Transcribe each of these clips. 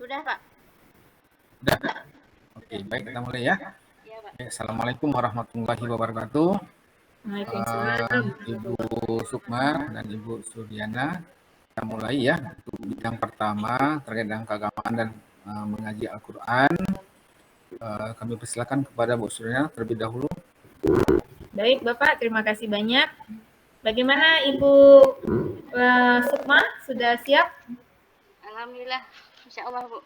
Sudah, Pak. Sudah. Oke, baik kita mulai ya. Iya, Pak. Assalamualaikum warahmatullahi wabarakatuh. Ibu Sukma dan Ibu Suryana, kita mulai ya untuk bidang pertama terkait dengan keagamaan dan mengaji Al-Quran. Kami persilakan kepada Bu Suryana terlebih dahulu. Baik Bapak, terima kasih banyak. Bagaimana Ibu Sukma, sudah siap? Alhamdulillah, Insya Allah, Bu.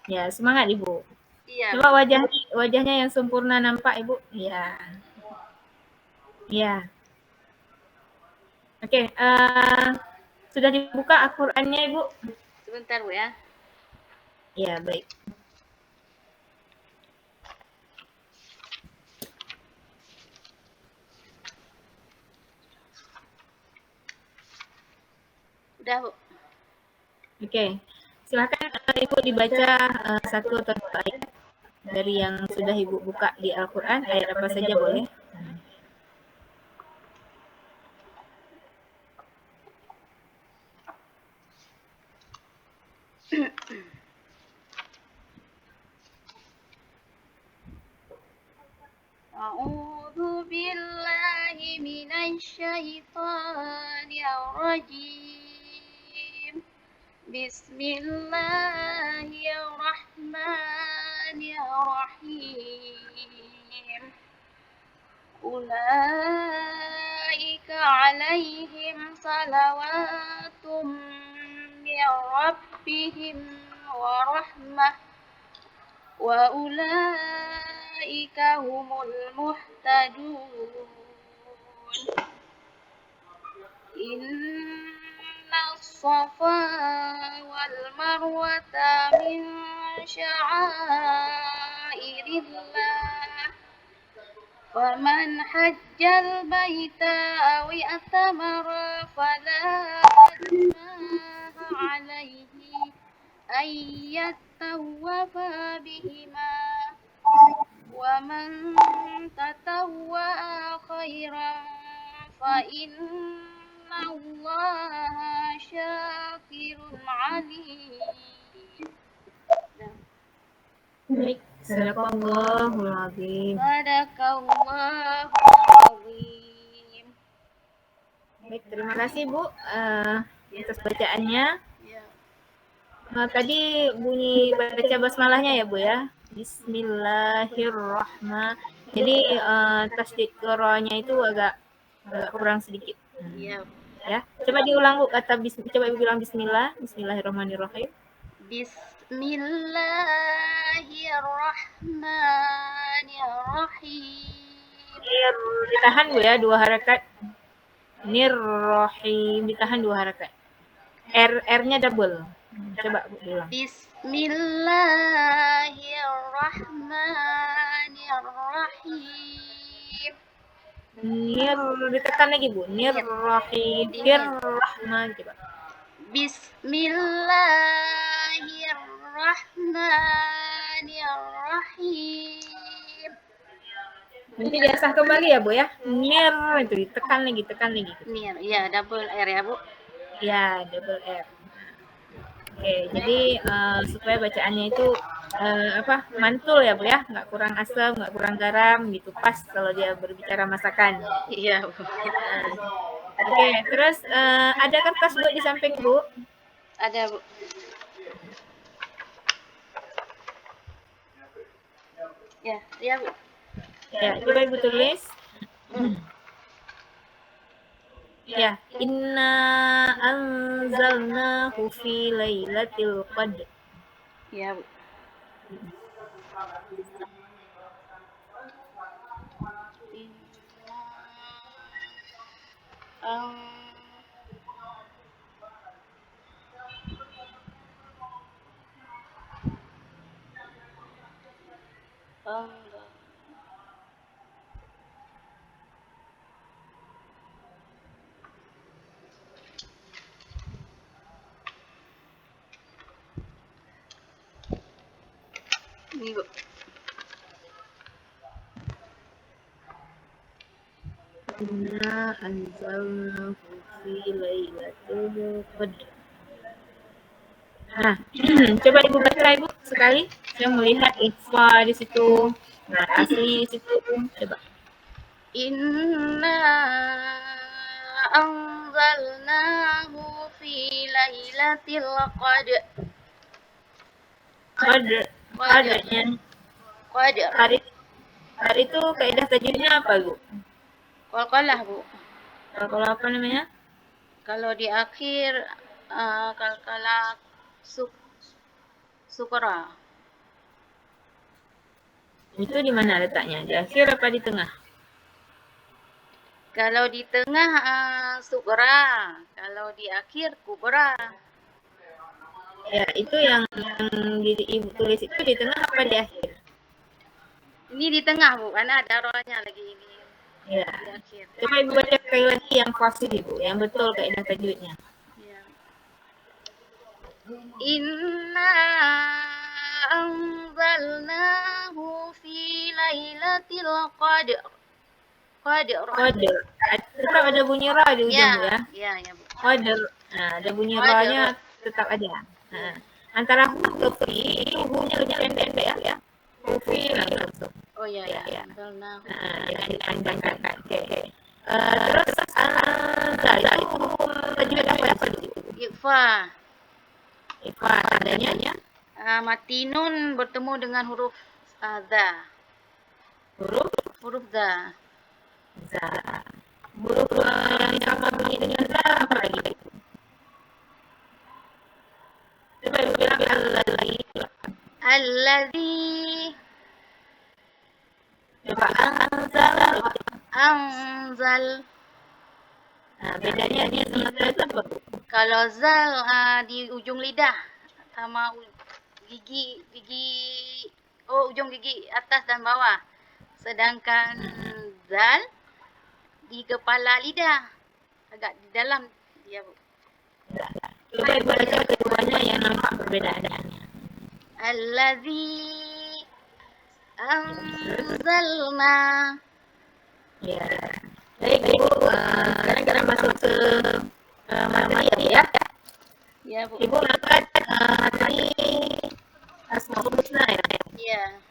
Ya, semangat Ibu. Iya. Coba wajahnya yang sempurna nampak Ibu. Ya. Ya. Oke, sudah dibuka Al-Qur'annya Ibu? Sebentar, Bu ya. Ya, baik. Sudah, Bu. Oke. Silakan Ibu dibaca satu atau dua ayat dari yang sudah Ibu buka di Al-Qur'an, ayat apa saja boleh. A'udzu billahi minasyaitonir rajim. Bismillahirrahmanirrahim. Ulaika 'alaihim salawatum min rabbihim wa rahmah wa ulaika humul muhtadun. Inna safa wal marwata min sya'airillah. Faman hajjal baita aw i'tamara fala junaha alaihi ayyatawafa bihima. Wa man tatawwa'a khairan fa innallaha syakirun alim. Baik, sadaqallahul azim. Sadaqallahul azim. Baik, terima kasih Bu atas bacaannya. Ya. Tadi bunyi baca basmalahnya ya Bu ya. Bismillahirrahmanirrahim. Jadi tasdid qira'ahnya itu agak kurang sedikit. Iya. Ya, coba diulang Bu kata coba Ibu bilang bismillah, bismillahirrahmanirrahim. Bismillahirrahmanirrahim. Ditahan Bu ya 2 harakat. Nirrahim ditahan 2 harakat. R-nya double. Coba Bu bilang. Bismillahirrahmanirrahim. Ditekan lagi Bu. Nirrahim. Firrahman coba. Bismillahirrahmanirrahim. Nanti diasah kembali ya Bu ya. Nir itu ditekan lagi, tekan lagi. Nir, ya double R ya Bu. Ya, double R. Oke, jadi supaya bacaannya itu mantul ya Bu ya, nggak kurang asam, nggak kurang garam gitu, pas kalau dia berbicara masakan. Iya Bu. Oke, terus ada kertas Bu di samping Bu? Ada Bu. Ya Bu. Ya, coba Ibu tulis. Ya, inna anzalnahu fi lailatul qadr. Ya Bu. Ini Bu. Inna anzalnahu fi lailatul qadr. Nah, coba Ibu baca Ibu sekali. Saya melihat ikhfa di situ, nah asli di situ. Coba. Inna anzalnahu fi lailatul qadr. Qadr. Qadarnya. Qadr. Qadr itu kaidah tajwidnya apa, Bu? Qalqalah, Bu. Kalau apa namanya? Kalau di akhir qalqalah sukra. Itu di mana letaknya? Di akhir apa di tengah? Kalau di tengah sukra, kalau di akhir kubra. Ya, itu yang Ibu tulis itu di tengah apa di akhir? Ini di tengah, Bu, karena ada rohnya lagi ini. Ya. Di akhir. Coba Ibu baca sekali lagi yang fasih Ibu, yang betul kaidah tajwidnya. Ya. Inna anzalnahu fi lailatul qadr. Qadr. Tetap ada bunyi ra di ujung ya. Ya, Bu. Qadr. Nah, ada bunyi ra-nya tetap ada. Nah, antara hu ke fi itu hu-nya lebih pendek ya. Fi langsung. Oh ya. Anzalnahu. Nah, jangan dipanjangkan. Oke. Terus itu hukum tajwid apa itu? Ikhfa. Ikhfa tandanya Mati nun bertemu dengan huruf za. Huruf za. Za. Huruf yang sama bunyi dengan za apa lagi? Coba bilang lagi. Alladzi. Coba Anzal. Nah, bedanya sama za itu apa? Kalau zal di ujung lidah sama gigi ujung gigi atas dan bawah. Sedangkan zal di kepala lidah, agak di dalam dia, Bu. Coba baca keduanya yang nampak perbedaannya. Allazi anzalna. Ya. Baik, Ibu. Sekarang kita masuk ke materi ya. Ya, Bu. Ibu angkat tadi Asmaul Husna ya. Iya.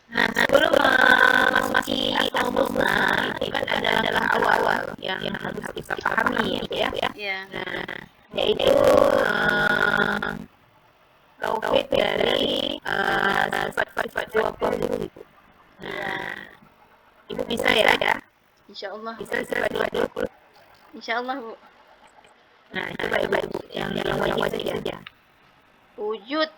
Nah, sebelum memasuki Asmaul Husna, itu kan adalah awal yang harus kita pahami ya. Iya. Nah, yaitu taufik dari sifat-sifat 20. Nah, Ibu bisa ya? Insyaallah. Bisa sifat 20. Insyaallah, Bu. Nah, coba Ibu yang wajib saja. Wujud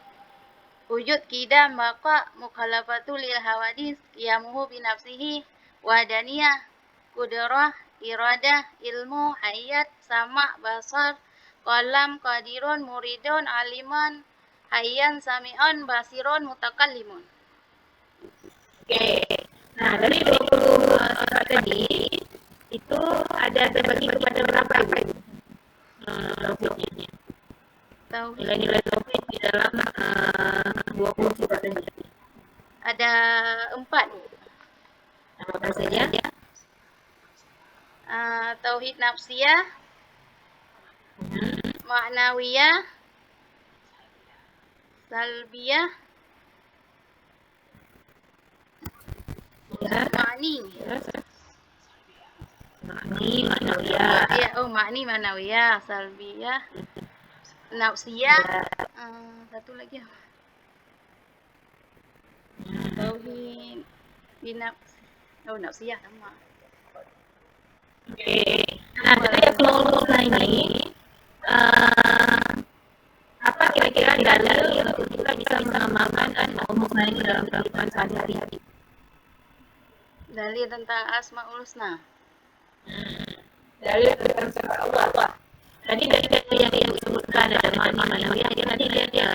kidam baqa mukhalafatu lil hawadis qiyamuhu bi nafsihi wadaniyah qudrah iradah ilmu hayat sama basar qalam qadirun muridun aliman hayyan sami'un basirun mutakallimun. Oke. Nah, dari 20 sifat tadi itu ada terbagi kepada berapa Ibu? Tauhidnya. Nilai-nilai tauhid di dalam 20 sifat tadi. Ada 4. Apa saja? Tauhid nafsiyah, ma'nawiyah, salbiyah, ma'ni. Ma'nawiyah. Ma'ni ma'nawiyah, salbiyah, nafsiyah. Satu lagi apa? Tauhid nafsiyah sama. Oke. Nah, dari Asmaul Husna ini apa kira-kira dalil untuk kita bisa mengamalkan Asmaul Husna ini dalam kehidupan sehari-hari? Dalil tentang Asmaul Husna. Dalil tentang sifat Allah. Tadi dari yang Ibu sebutkan ada ma'nawiyah, nanti dia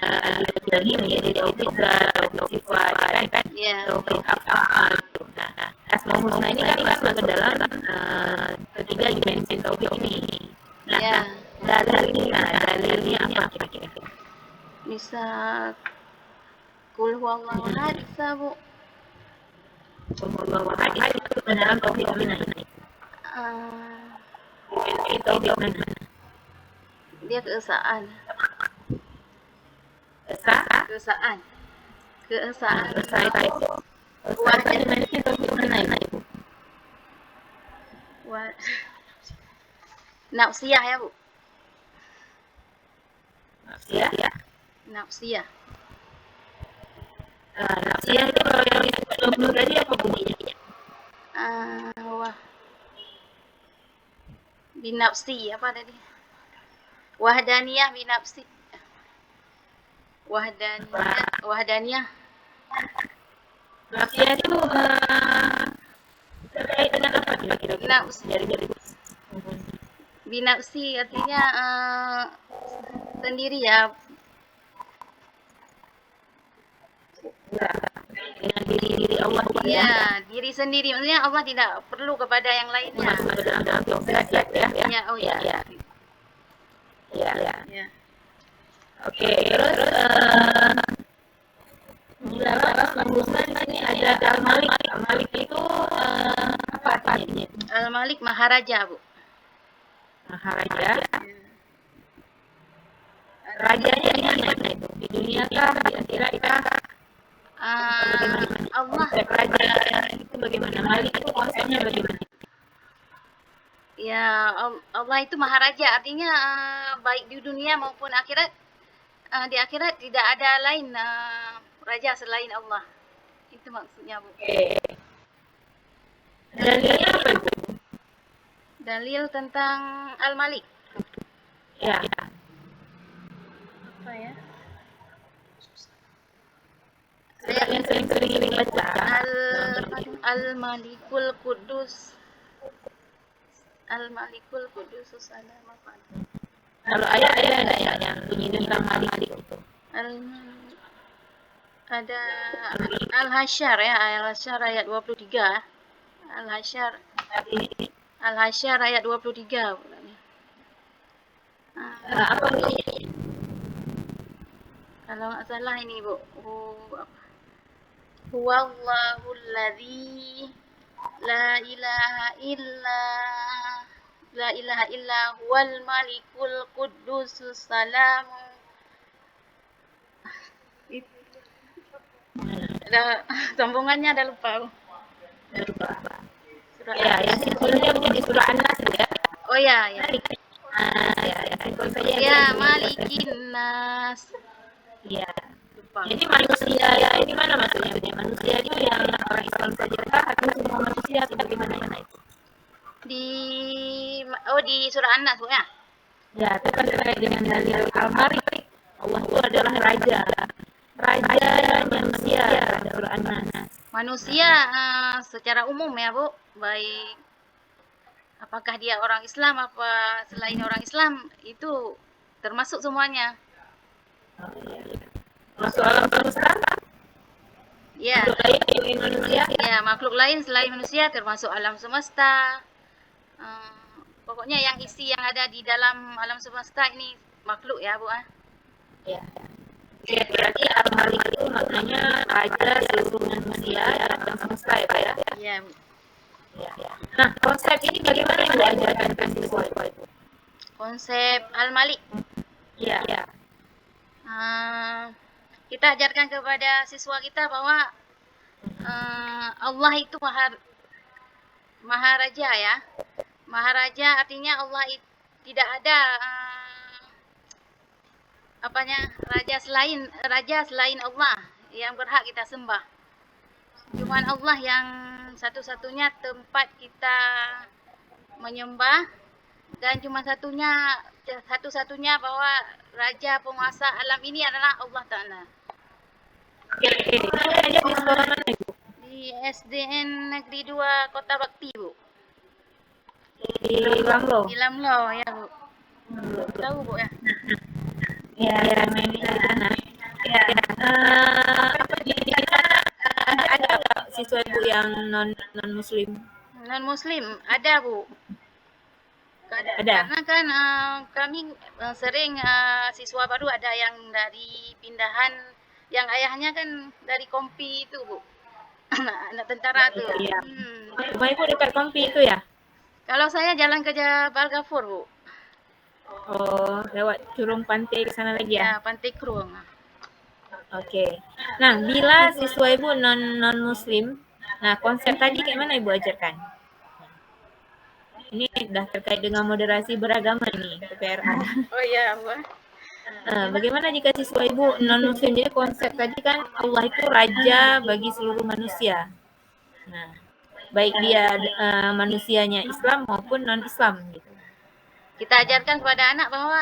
lagi menjadi tauhid zat, sifat, kan? Iya. Tauhid af'al. Nah, Asmaul Husna ini kan masuk ke dalam ketiga dimensi tauhid ini. Nah, dalilnya apa kira-kira? Bisa kul huwallahu ahad, bisa, Bu. Bahwa hadis itu ke dalam tauhid mana? Ah, Tauhid mana? dia keesaan. Esa. keesaan, Nah, keesaan, esa itu. Esa itu gimana sih gimana Ibu? wah, nafsiyah ya Bu, Nafsiyah. nafsiyah. Nah, nafsiyah itu kalau yang 20 tadi apa bunyinya? Wah, binafsi apa tadi? Wahdaniyah binafsi. Wahdaniyah. Nafsiyah itu terkait dengan apa kira-kira? Nafs, Jari-jari. binafsi artinya sendiri ya. Dengan diri Allah ya. Ya, diri sendiri. Maksudnya Allah tidak perlu kepada yang lainnya. Dalam derajat ya. Ya, oh ya. Ya. Ya. Oke, terus menjelaskan ini ada Al-Malik. Al-Malik itu apa artinya? Al-Malik Maharaja, Bu. Maharaja. Rajanya di mana itu? Di dunia kah? Di akhirat kah? Allah. Raja itu bagaimana? Malik itu konsepnya bagaimana? Ya, Allah itu Maharaja. Artinya baik di dunia maupun akhirat. Di akhirat tidak ada lain raja selain Allah. Itu maksudnya, Bu. Oke. Dalilnya apa itu? Dalil tentang Al-Malik. Ya. Apa ya? Ayat yang sering dibaca. Al-Malikul Kudus. Al-Malikul Kudus Salam apa? Kalau ayat ada yang bunyi tentang Malik itu. Ada Al-Hasyr ya, Al-Hasyr ayat 23. Al-Hasyr. Al-Hasyr ayat 23. Apa bunyinya? Kalau nggak salah ini, Bu. Huwallahul ladzi la ilaha illa huwal malikul qudusus salam. Ada sambungannya, ada lupa. Ya, yang simpelnya menjadi surah An-Nas ya. Oh ya. Ya, simpel saja. Ya, Malikin Nas. Ya. Lupa. Jadi manusia ya, ini mana maksudnya? Manusia itu yang orang Islam saja kah atau semua manusia atau bagaimana itu? Di surah An-Nas, Bu ya? Ya, itu kan terkait dengan dalil Al-Malik. Allah itu adalah raja. Raja manusia dalam surah An-Nas. Manusia secara umum ya, Bu. Baik apakah dia orang Islam apa selain orang Islam, itu termasuk semuanya. Masuk alam semesta? Ya. Ya, makhluk lain selain manusia termasuk alam semesta. Pokoknya yang isi yang ada di dalam alam semesta ini makhluk ya, Bu. Ya. Ya, berarti Al-Malik itu maknanya raja seluruh manusia alam semesta ya, Pak ya? Iya, Bu. Ya. Nah, konsep ini bagaimana yang diajarkan ke siswa itu? Konsep Al-Malik. Ya. Kita ajarkan kepada siswa kita bahwa Allah itu Maharaja ya. Maharaja artinya Allah tidak ada raja selain Allah yang berhak kita sembah. Cuman Allah yang satu-satunya tempat kita menyembah, dan cuma satu-satunya bahwa raja penguasa alam ini adalah Allah Ta'ala. Oke. Di sekolah mana, Ibu? Di SDN Negeri 2 Kota Bakti, Bu. Di Lamlo? Di Lamlo ya, Bu. Tahu, Bu ya? Ya, main di sana. Ya. Apa di sana ada nggak siswa Ibu yang non Muslim? Non Muslim ada, Bu. Ada. Karena kan kami sering siswa baru ada yang dari pindahan, yang ayahnya kan dari Kompi itu, Bu. Anak tentara tuh. Iya. Rumah Ibu dekat Kompi itu ya? Kalau saya jalan ke Jabal Ghafur, Bu. Oh, lewat Curung Pantai ke sana lagi ya? Ya, Pantai Krung. Oke. Nah, bila siswa ibu non muslim, nah konsep tadi kayak mana ibu ajarkan? Ini udah terkait dengan moderasi beragama nih, PPRA. Oh iya, Bu. Bagaimana jika siswa ibu non muslim? Jadi konsep tadi kan Allah itu raja bagi seluruh manusia. Nah, baik dia manusianya Islam maupun non Islam gitu. Kita ajarkan kepada anak bahwa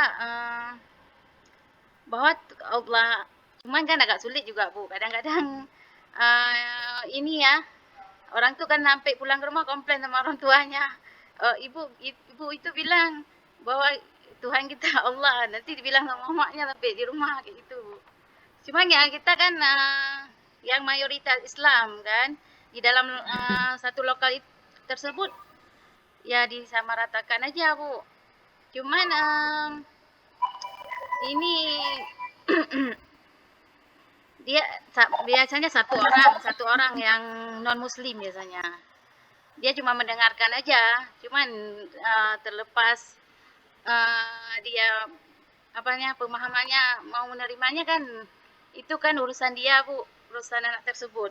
Allah, cuman kan agak sulit juga, Bu. Kadang-kadang ini ya, orang tuh kan sampai pulang ke rumah komplain sama orang tuanya. Ibu itu bilang bahwa Tuhan kita Allah, nanti dibilang sama mamanya sampai di rumah kayak gitu, Bu. Cuman ya kita kan yang mayoritas Islam kan, di dalam satu lokal tersebut ya disamaratakan aja, Bu. Cuman ini dia biasanya satu orang yang non muslim biasanya. Dia cuma mendengarkan aja, cuman terlepas dia pemahamannya mau menerimanya kan itu kan urusan dia, Bu, urusan anak tersebut.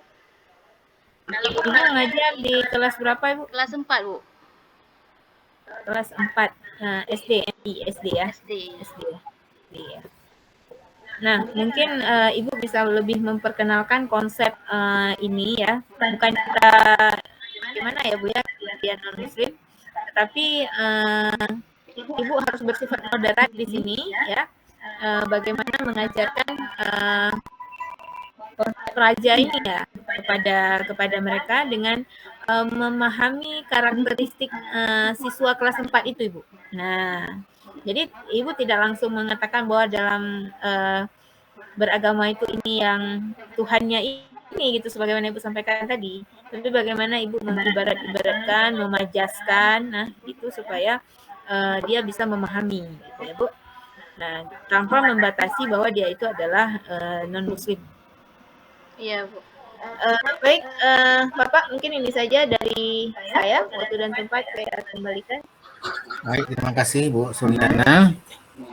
Kalau ibu ngajar di kelas berapa, Ibu? Kelas 4, Bu. Kelas 4 SD ya. SD. Ya. Nah, mungkin Ibu bisa lebih memperkenalkan konsep ini ya. Bukan kita gimana ya, Bu ya, dia non muslim, tetapi Ibu harus bersifat moderat di sini ya. Bagaimana mengajarkan konsep raja ini ya kepada mereka dengan memahami karakteristik siswa kelas 4 itu, Ibu. Nah, jadi Ibu tidak langsung mengatakan bahwa dalam beragama itu ini yang Tuhannya ini gitu sebagaimana Ibu sampaikan tadi. Tapi bagaimana Ibu mengibarat-ibaratkan, memajaskan, nah itu supaya dia bisa memahami gitu ya, Bu. Nah, tanpa membatasi bahwa dia itu adalah non muslim. Iya, Bu. Baik, Bapak, mungkin ini saja dari saya. Waktu dan tempat saya kembalikan. Baik, terima kasih Bu Suryana,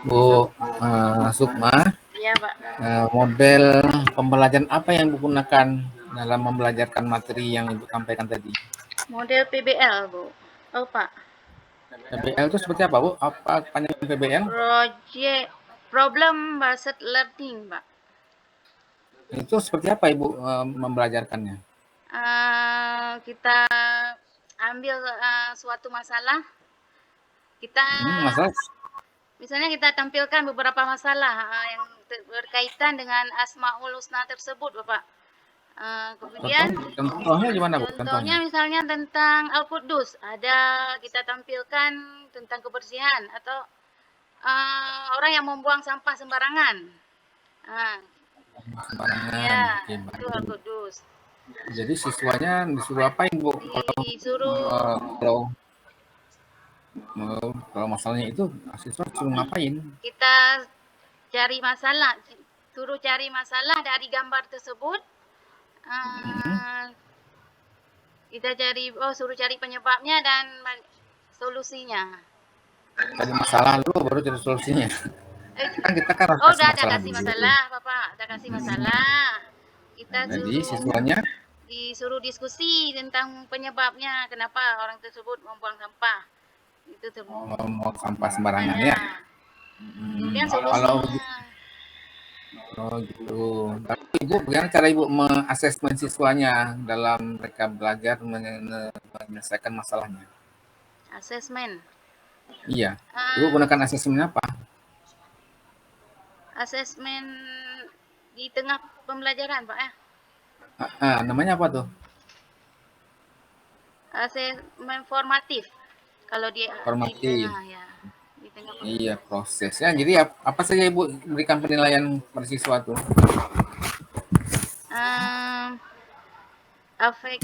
Bu Sukma. Iya, Pak. Model pembelajaran apa yang digunakan dalam membelajarkan materi yang Ibu sampaikan tadi? Model PBL, Bu. Oh, Pak. PBL itu seperti apa, Bu? Apa panjang PBL? Project Problem Based Learning, Pak. Itu seperti apa Ibu membelajarkannya? Kita ambil suatu masalah, kita misalnya kita tampilkan beberapa masalah yang berkaitan dengan Asmaul Husna tersebut, Bapak. Kemudian contohnya gimana, Bu? Contohnya misalnya tentang Al-Qudus, ada kita tampilkan tentang kebersihan atau orang yang membuang sampah sembarangan. Ya, itu Al-Qudus. Jadi siswanya disuruh apain, Bu? Disuruh kalau masalahnya itu siswa suruh ngapain? Kita cari masalah, suruh cari masalah dari gambar tersebut. Kita suruh cari penyebabnya dan solusinya. Cari masalah dulu baru cari solusinya. Kan kita kan harus udah ada kasih masalah, Bapak. Ada kasih masalah. Kita jadi siswanya disuruh diskusi tentang penyebabnya, kenapa orang tersebut membuang sampah. Itu membuang sampah sembarangan ya. Kemudian solusinya. Oh gitu. Tapi Ibu, bagaimana cara Ibu mengasesmen siswanya dalam mereka belajar menyelesaikan masalahnya? Asesmen. Iya. Ibu gunakan asesmen apa? Asesmen di tengah pembelajaran, Pak ya. Namanya apa tuh? Asesmen formatif. Kalau dia formatif. Ya. Iya, prosesnya. Jadi apa saja Ibu berikan penilaian pada siswa tuh?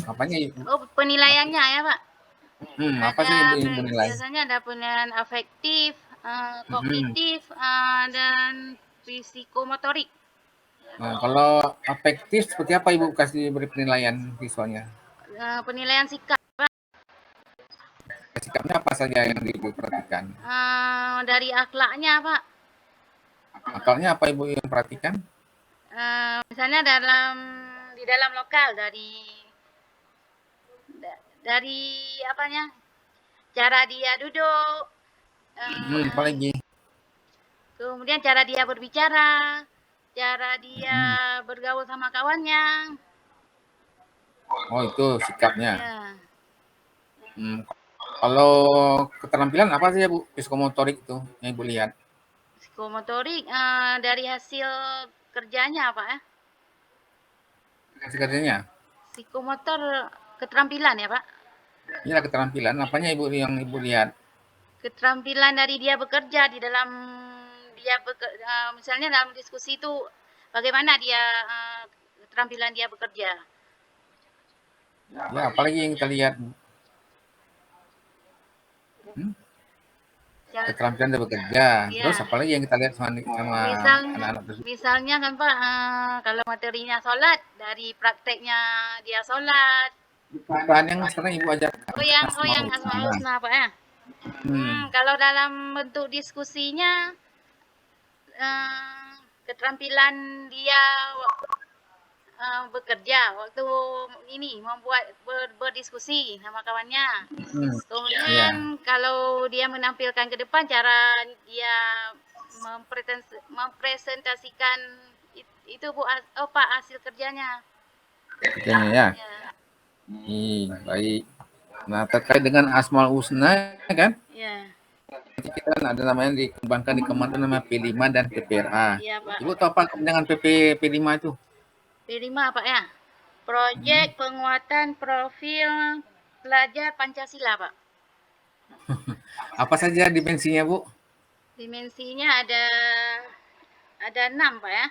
Apanya Ibu? Penilaiannya ya, Pak. Apa sih Ibu nilai? Biasanya ada penilaian afektif, kognitif, dan psikomotorik. Nah, kalau afektif seperti apa Ibu kasih beri penilaian siswanya? Penilaian sikap. Sikapnya apa saja yang Ibu perhatikan? Dari akhlaknya, Pak. Akhlaknya apa Ibu yang perhatikan? Misalnya di dalam lokal dari apanya, cara dia duduk, Apa lagi? kemudian cara dia berbicara, cara dia bergaul sama kawannya. Oh, itu sikapnya. Ya, Kalau keterampilan apa sih ya Bu? Psikomotorik itu yang Ibu lihat? psikomotorik dari hasil kerjanya apa ya? Sekerjanya? Psikomotor keterampilan ya Pak? Iya keterampilan. Apanya Ibu yang Ibu lihat? Keterampilan dari dia bekerja di dalam misalnya dalam diskusi itu bagaimana dia keterampilan dia bekerja. Ya, apalagi yang kita lihat? Keterampilan dia bekerja. Ya. Terus apalagi yang kita lihat sama anak-anak tersebut? Misalnya kan Pak, kalau materinya sholat, dari prakteknya dia sholat. Bahan yang sekarang Ibu ajarkan. Yang Asmaul Husna Pak ya. Kalau dalam bentuk diskusinya, keterampilan dia bekerja waktu ini membuat berdiskusi sama kawannya. Kemudian kalau dia menampilkan ke depan, cara dia mempresentasikan itu Bu, Pak, hasil kerjanya. Kerjanya ya. Baik. Nah, terkait dengan Asmaul Husna kan? Ya. Kita ada namanya dikembangkan di Kementerian namanya P5 dan PPRA. Iya, Pak. Ibu tahu apa kepanjangan P5 itu? P5 apa ya? Proyek penguatan profil pelajar Pancasila, Pak. Apa saja dimensinya, Bu? Dimensinya ada 6, Pak ya.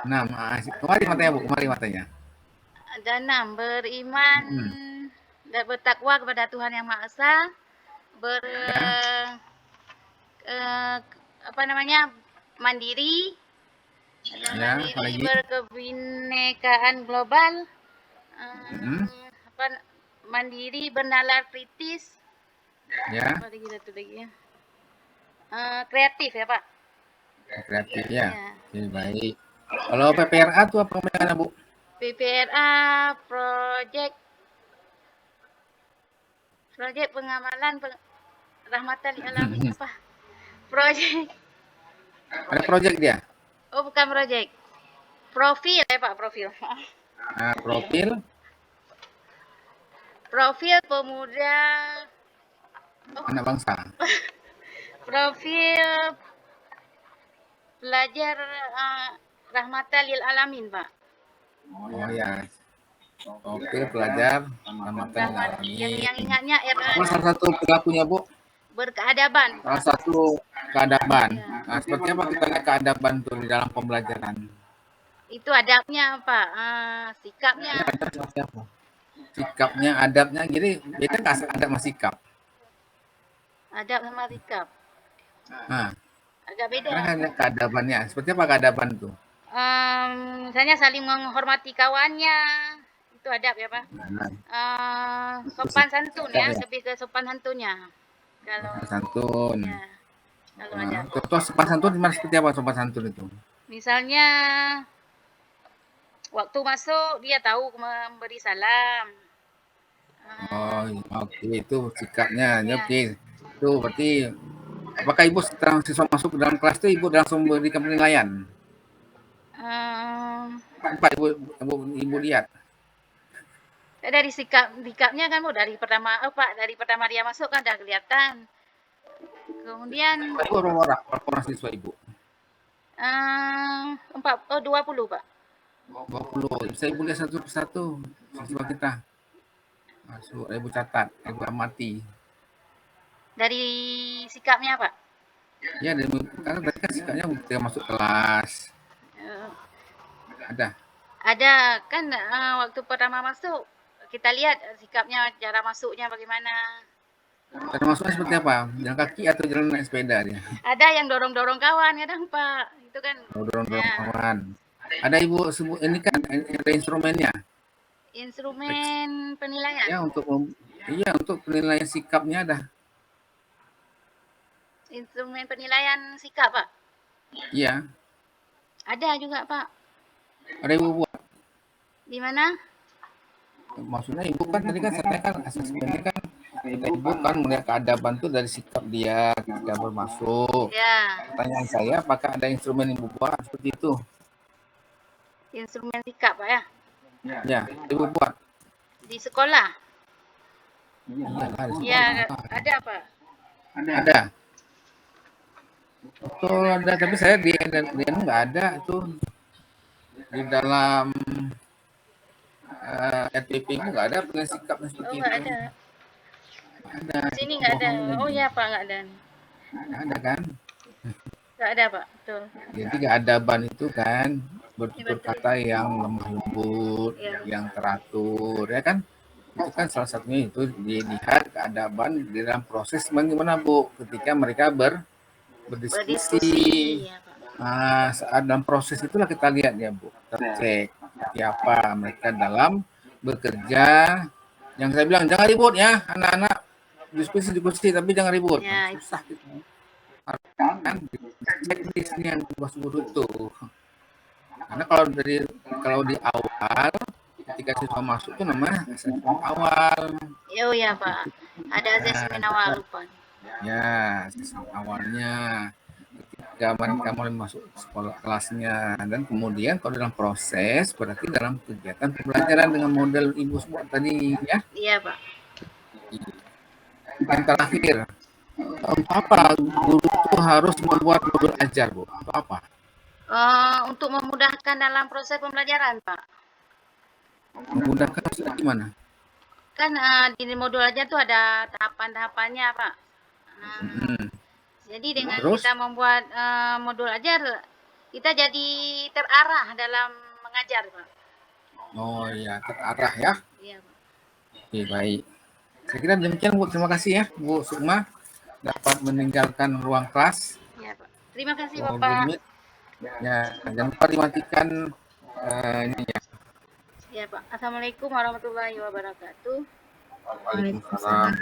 6. Kemari matanya, Bu. Kemari matanya. Ada 6. Beriman dan bertakwa kepada Tuhan Yang Maha Esa. Mandiri. Berkebinekaan global. Mandiri, bernalar kritis. Ya. Apa lagi satu lagi ya? Kreatif ya Pak. Kreatif ya. Oke, baik. Kalau PPRA itu apa namanya Bu? PPRA proyek pengamalan rahmatan lil alamin apa? Proyek. Ada proyek dia? Oh, bukan proyek. Profil ya Pak, profil. Nah, profil pemuda anak bangsa. Profil pelajar rahmatan lil alamin, Pak. Oh ya. Profil pelajar rahmatan lil alamin. Yang ingatnya Apa salah satu perilakunya, Bu? Berkeadaban. Salah satu keadaban. Nah, seperti apa kita lihat keadaban itu di dalam pembelajaran? Itu adabnya, Pak. Sikapnya. Sikapnya, adabnya. Jadi beda nggak adab sama sikap? Adab sama sikap. Nah, agak beda. Karena keadabannya. Seperti apa keadaban itu? Misalnya saling menghormati kawannya. Itu adab ya, Pak. Sopan santun ya, lebih ke sopan santunnya. Kalau santun. Ya, kalau ada. Contoh sopan santun gimana, seperti apa sopan santun itu? Misalnya waktu masuk dia tahu memberi salam. Oh, oke, itu sikapnya. Ya. Oke. Itu berarti apakah Ibu setelah siswa masuk ke dalam kelas itu Ibu langsung memberikan penilaian? Apa Ibu lihat? Dari sikapnya kan Bu, dari pertama dia masuk kan udah kelihatan. Kemudian berapa orang siswa Ibu? 20 Pak. 20. Bisa Ibu lihat satu persatu siswa kita. Masuk, Ibu catat, Ibu amati. Dari sikapnya Pak? Ya, karena tadi kan sikapnya ketika masuk kelas. Ada kan waktu pertama masuk kita lihat sikapnya, cara masuknya bagaimana. Cara masuknya seperti apa? Jalan kaki atau jalan naik sepeda dia? Ada yang dorong-dorong kawan kadang Pak. Itu kan. Dorong-dorong kawan. Ada Ibu sebut ini kan ada instrumennya. Instrumen penilaian. Ya, untuk penilaian sikapnya ada. Instrumen penilaian sikap, Pak? Iya. Ada juga, Pak. Ada Ibu buat? Di mana? Maksudnya Ibu kan tadi kan saya kan asesmennya kan kata Ibu kan melihat keadaban tuh dari sikap dia ketika bermasuk. Ya, Pertanyaan saya, apakah ada instrumen Ibu buat seperti itu? instrumen sikap Pak ya. Ya, Ibu buat. Di sekolah. Iya, ada di Ya, sekolah. ada Pak. Ada. Betul ada, tapi saya di nggak ada tuh di dalam RPP itu nggak ada punya sikapnya Oh, seperti nggak itu. ada. Ada. Di sini nggak ada. Bohong Oh lagi. ya Pak, nggak ada. Nggak ada kan? Nggak ada Pak, betul. Jadi keadaban itu kan Ya, betul. berkata yang lemah lembut, Ya. yang teratur, ya kan? Itu kan salah satunya itu dilihat keadaban di dalam proses bagaimana Bu ketika mereka berdiskusi. Berdiskusi. Ya Pak. Nah, saat dalam proses itulah kita lihat ya Bu, tercek seperti apa mereka dalam bekerja. Yang saya bilang jangan ribut ya anak-anak, diskusi tapi jangan ribut. Ya, Susah gitu. Kan checklist yang tugas guru itu. Karena kalau di awal ketika siswa masuk itu namanya asesmen awal. oh ya Pak. Ada asesmen awal lupa. Ya, asesmen awalnya ketika mereka mulai masuk sekolah kelasnya, dan kemudian kalau dalam proses berarti dalam kegiatan pembelajaran dengan model Ibu sebut tadi ya. Iya Pak. Yang terakhir, apa guru itu harus membuat modul ajar Bu? Atau apa? Untuk memudahkan dalam proses pembelajaran Pak. Memudahkan maksudnya gimana? Kan di modul aja tuh ada tahapan-tahapannya Pak. Jadi dengan Terus? kita membuat modul ajar, kita jadi terarah dalam mengajar Pak. Oh iya, terarah ya. Iya Pak. Oke, baik. Saya kira demikian Bu, terima kasih ya Bu Sukma dapat meninggalkan ruang kelas. Iya Pak. Terima kasih Oh, Bapak. limit. Ya, jangan lupa dimatikan ini ya. Ya Pak. Assalamualaikum warahmatullahi wabarakatuh. Waalaikumsalam.